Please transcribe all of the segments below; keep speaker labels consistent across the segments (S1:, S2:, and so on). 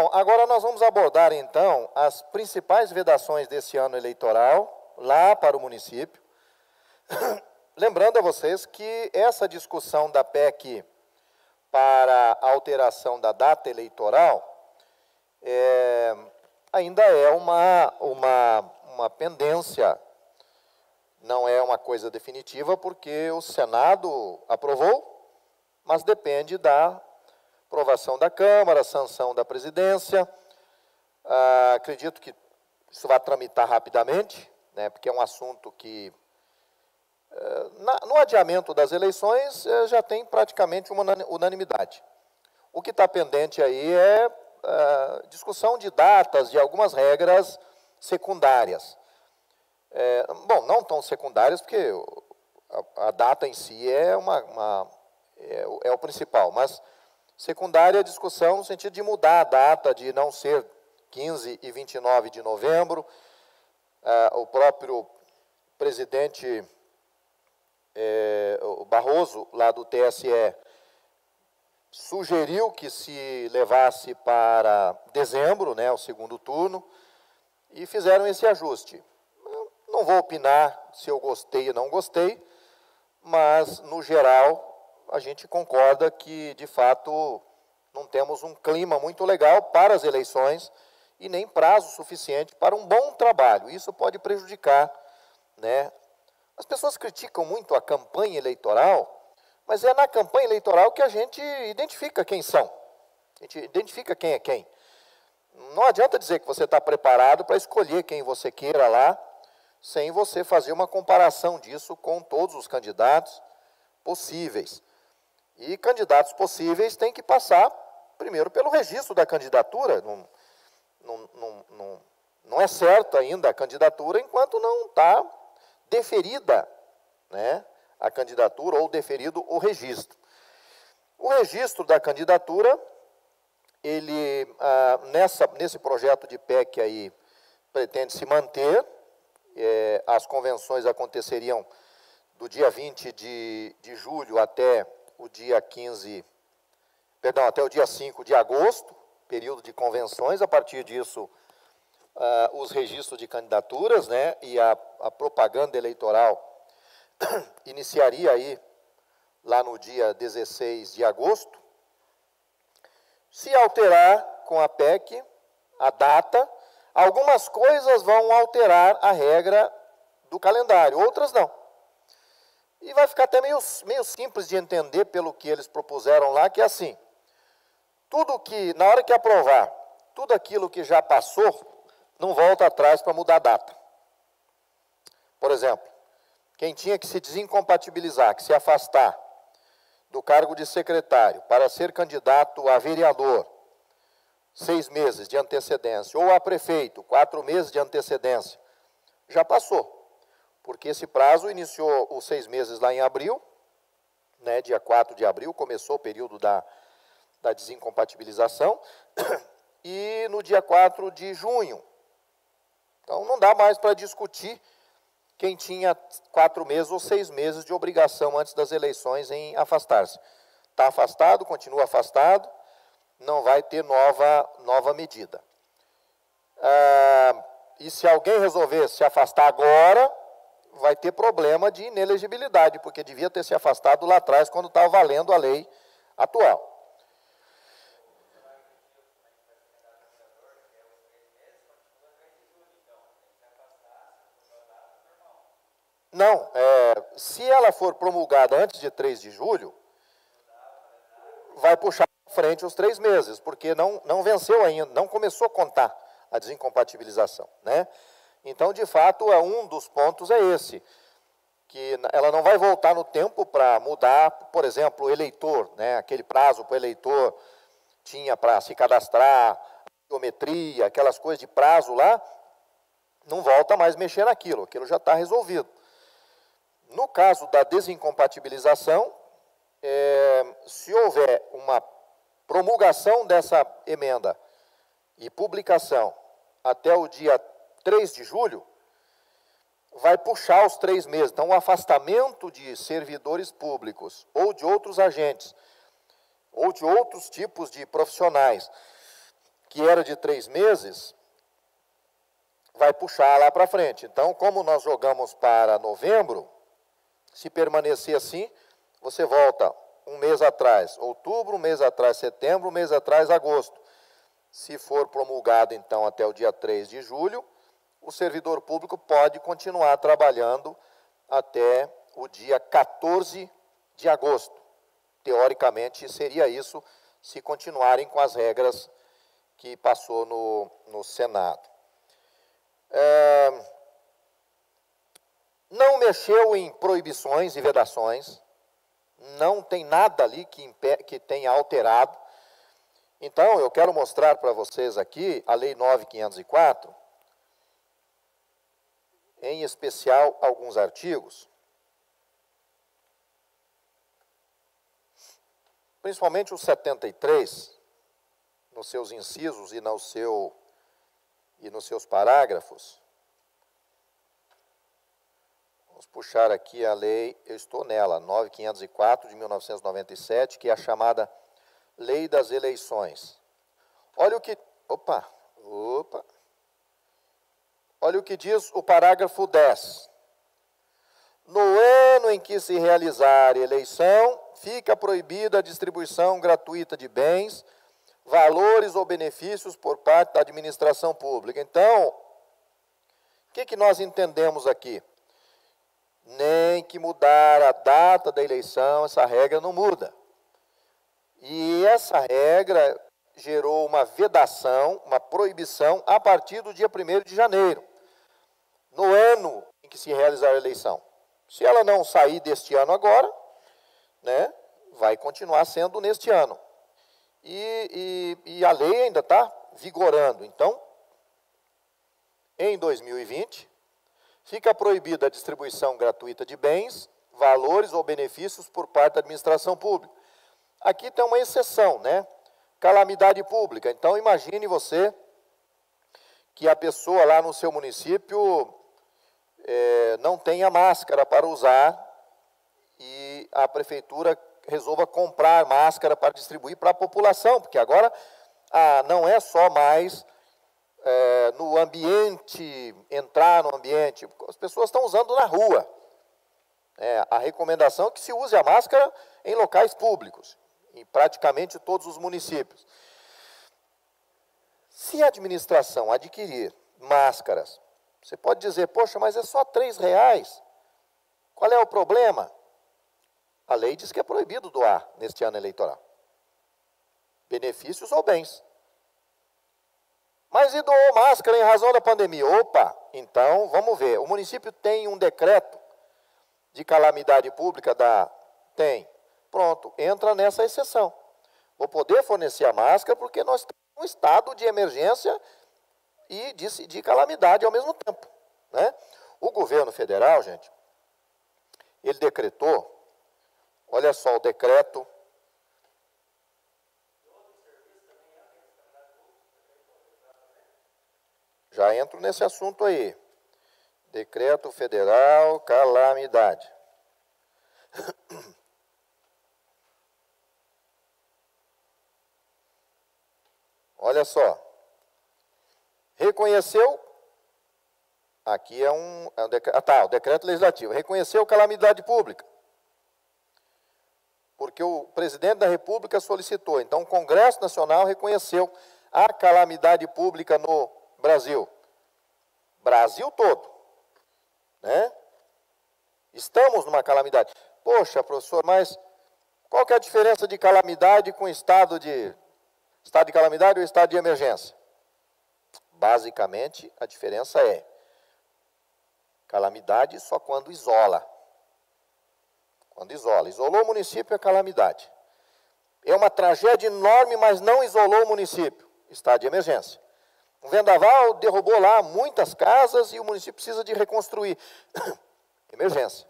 S1: Bom, agora nós vamos abordar, então, as principais vedações desse ano eleitoral, lá para o município. Lembrando a vocês que essa discussão da PEC para a alteração da data eleitoral ainda é uma pendência, não é uma coisa definitiva, porque o Senado aprovou, mas depende da aprovação da Câmara, sanção da presidência. Acredito que isso vai tramitar rapidamente, né, porque é um assunto que, no adiamento das eleições, já tem praticamente uma unanimidade. O que está pendente aí é discussão de datas, de algumas regras secundárias. Bom, não tão secundárias, porque a data em si é o principal, mas secundária a discussão no sentido de mudar a data, de não ser 15 e 29 de novembro. O próprio presidente o Barroso, lá do TSE, sugeriu que se levasse para dezembro, né, o segundo turno, e fizeram esse ajuste. Não vou opinar se eu gostei ou não gostei, mas, no geral, a gente concorda que, de fato, não temos um clima muito legal para as eleições e nem prazo suficiente para um bom trabalho. Isso pode prejudicar, né? As pessoas criticam muito a campanha eleitoral, mas é na campanha eleitoral que a gente identifica quem são. A gente identifica quem é quem. Não adianta dizer que você está preparado para escolher quem você queira lá, sem você fazer uma comparação disso com todos os candidatos possíveis. E candidatos possíveis têm que passar, primeiro, pelo registro da candidatura. Não é certo ainda a candidatura enquanto não está deferida, né, a candidatura ou deferido o registro. O registro da candidatura, ele, nesse projeto de PEC aí, pretende se manter. As convenções aconteceriam do dia 20 de julho até o dia 5 de agosto, período de convenções. A partir disso, os registros de candidaturas, né, e a propaganda eleitoral iniciaria aí lá no dia 16 de agosto. Se alterar com a PEC a data, algumas coisas vão alterar a regra do calendário, outras não. E vai ficar até meio simples de entender pelo que eles propuseram lá, que é assim: tudo que, na hora que aprovar, tudo aquilo que já passou, não volta atrás para mudar a data. Por exemplo, quem tinha que se desincompatibilizar, que se afastar do cargo de secretário para ser candidato a vereador, 6 meses de antecedência, ou a prefeito, 4 meses de antecedência, já passou. Porque esse prazo iniciou os 6 meses lá em abril, né, dia 4 de abril, começou o período da desincompatibilização, e no dia 4 de junho. Então, não dá mais para discutir quem tinha 4 meses ou 6 meses de obrigação antes das eleições em afastar-se. Está afastado, continua afastado, não vai ter nova medida. E se alguém resolver se afastar agora, vai ter problema de inelegibilidade, porque devia ter se afastado lá atrás, quando estava valendo a lei atual. Não, se ela for promulgada antes de 3 de julho, vai puxar para frente os 3 meses, porque não venceu ainda, não começou a contar a desincompatibilização, né? Então, de fato, um dos pontos é esse, que ela não vai voltar no tempo para mudar, por exemplo, o eleitor, né? Aquele prazo para o eleitor tinha para se cadastrar, biometria, aquelas coisas de prazo lá, não volta mais mexer naquilo, aquilo já está resolvido. No caso da desincompatibilização, se houver uma promulgação dessa emenda e publicação até o dia 3 de julho, vai puxar os 3 meses. Então, o afastamento de servidores públicos ou de outros agentes, ou de outros tipos de profissionais, que era de 3 meses, vai puxar lá para frente. Então, como nós jogamos para novembro, se permanecer assim, você volta um mês atrás, outubro, um mês atrás, setembro, um mês atrás, agosto. Se for promulgado, então, até o dia 3 de julho, o servidor público pode continuar trabalhando até o dia 14 de agosto. Teoricamente, seria isso, se continuarem com as regras que passou no Senado. Não mexeu em proibições e vedações, não tem nada ali que tenha alterado. Então, eu quero mostrar para vocês aqui a Lei 9.504, em especial alguns artigos, principalmente o 73, nos seus incisos e nos seus parágrafos. Vamos puxar aqui a lei, eu estou nela, 9.504 de 1997, que é a chamada Lei das Eleições. Olha o que... Olha o que diz o parágrafo 10. No ano em que se realizar eleição, fica proibida a distribuição gratuita de bens, valores ou benefícios por parte da administração pública. Então, o que nós entendemos aqui? Nem que mudar a data da eleição, essa regra não muda. E essa regra gerou uma vedação, uma proibição, a partir do dia 1º de janeiro, no ano em que se realizar a eleição. Se ela não sair deste ano agora, né, vai continuar sendo neste ano. E a lei ainda está vigorando. Então, em 2020, fica proibida a distribuição gratuita de bens, valores ou benefícios por parte da administração pública. Aqui tem uma exceção, né? Calamidade pública. Então, imagine você que a pessoa lá no seu município não tenha máscara para usar e a prefeitura resolva comprar máscara para distribuir para a população, porque agora não é só mais no ambiente, entrar no ambiente, as pessoas estão usando na rua. A recomendação é que se use a máscara em locais públicos, em praticamente todos os municípios. Se a administração adquirir máscaras, você pode dizer, poxa, mas é só R$3. Qual é o problema? A lei diz que é proibido doar neste ano eleitoral. Benefícios ou bens. Mas e doou máscara em razão da pandemia? Opa, então vamos ver. O município tem um decreto de calamidade pública? Tem. Pronto, entra nessa exceção. Vou poder fornecer a máscara porque nós temos um estado de emergência e de calamidade ao mesmo tempo, né? O governo federal, gente, ele decretou, olha só o decreto. Já entro nesse assunto aí. Decreto federal, calamidade. Olha só. Reconheceu, aqui é um decreto, o decreto legislativo, reconheceu calamidade pública, porque o presidente da República solicitou, então o Congresso Nacional reconheceu a calamidade pública no Brasil todo, né? Estamos numa calamidade. Poxa, professor, mas qual que é a diferença de calamidade com estado de calamidade ou estado de emergência? Basicamente, a diferença é calamidade só quando isola. Quando isola. Isolou o município é calamidade. É uma tragédia enorme, mas não isolou o município. Estado de emergência. Um vendaval derrubou lá muitas casas e o município precisa de reconstruir. Emergência.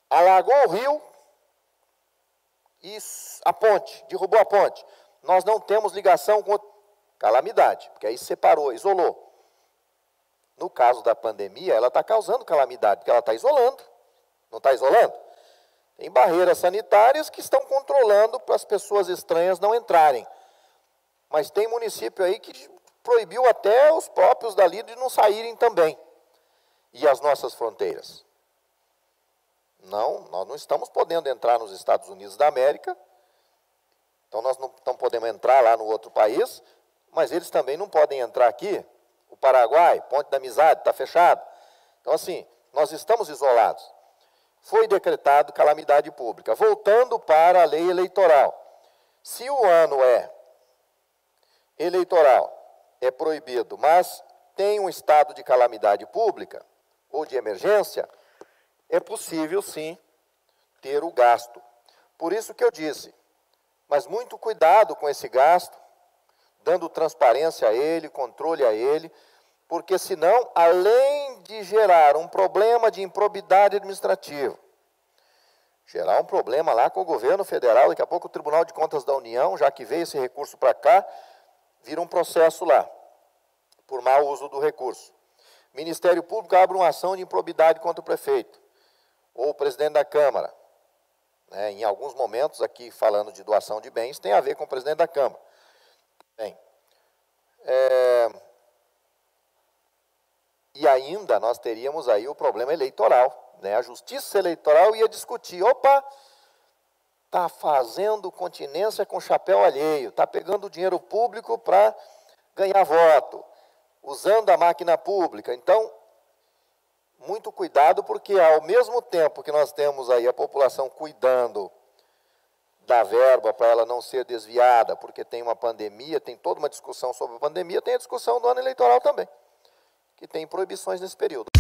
S1: Alagou o rio e a ponte, derrubou a ponte. Nós não temos ligação com calamidade, porque aí separou, isolou. No caso da pandemia, ela está causando calamidade, porque ela está isolando. Não está isolando? Tem barreiras sanitárias que estão controlando para as pessoas estranhas não entrarem. Mas tem município aí que proibiu até os próprios dali de não saírem também. E as nossas fronteiras? Não, nós não estamos podendo entrar nos Estados Unidos da América, então nós não podemos entrar lá no outro país, mas eles também não podem entrar aqui. O Paraguai, Ponte da Amizade, está fechado. Então, assim, nós estamos isolados. Foi decretado calamidade pública. Voltando para a lei eleitoral. Se o ano é eleitoral, é proibido, mas tem um estado de calamidade pública ou de emergência, é possível, sim, ter o gasto. Por isso que eu disse, mas muito cuidado com esse gasto, dando transparência a ele, controle a ele, porque senão, além de gerar um problema de improbidade administrativa, gerar um problema lá com o governo federal, daqui a pouco o Tribunal de Contas da União, já que veio esse recurso para cá, vira um processo lá, por mau uso do recurso. Ministério Público abre uma ação de improbidade contra o prefeito, ou o presidente da Câmara. Em alguns momentos, aqui falando de doação de bens, tem a ver com o presidente da Câmara. Bem, e ainda nós teríamos aí o problema eleitoral. A Justiça Eleitoral ia discutir, opa, está fazendo continência com chapéu alheio, está pegando dinheiro público para ganhar voto, usando a máquina pública. Então, muito cuidado, porque ao mesmo tempo que nós temos aí a população cuidando da verba para ela não ser desviada, porque tem uma pandemia, tem toda uma discussão sobre a pandemia, tem a discussão do ano eleitoral também, que tem proibições nesse período.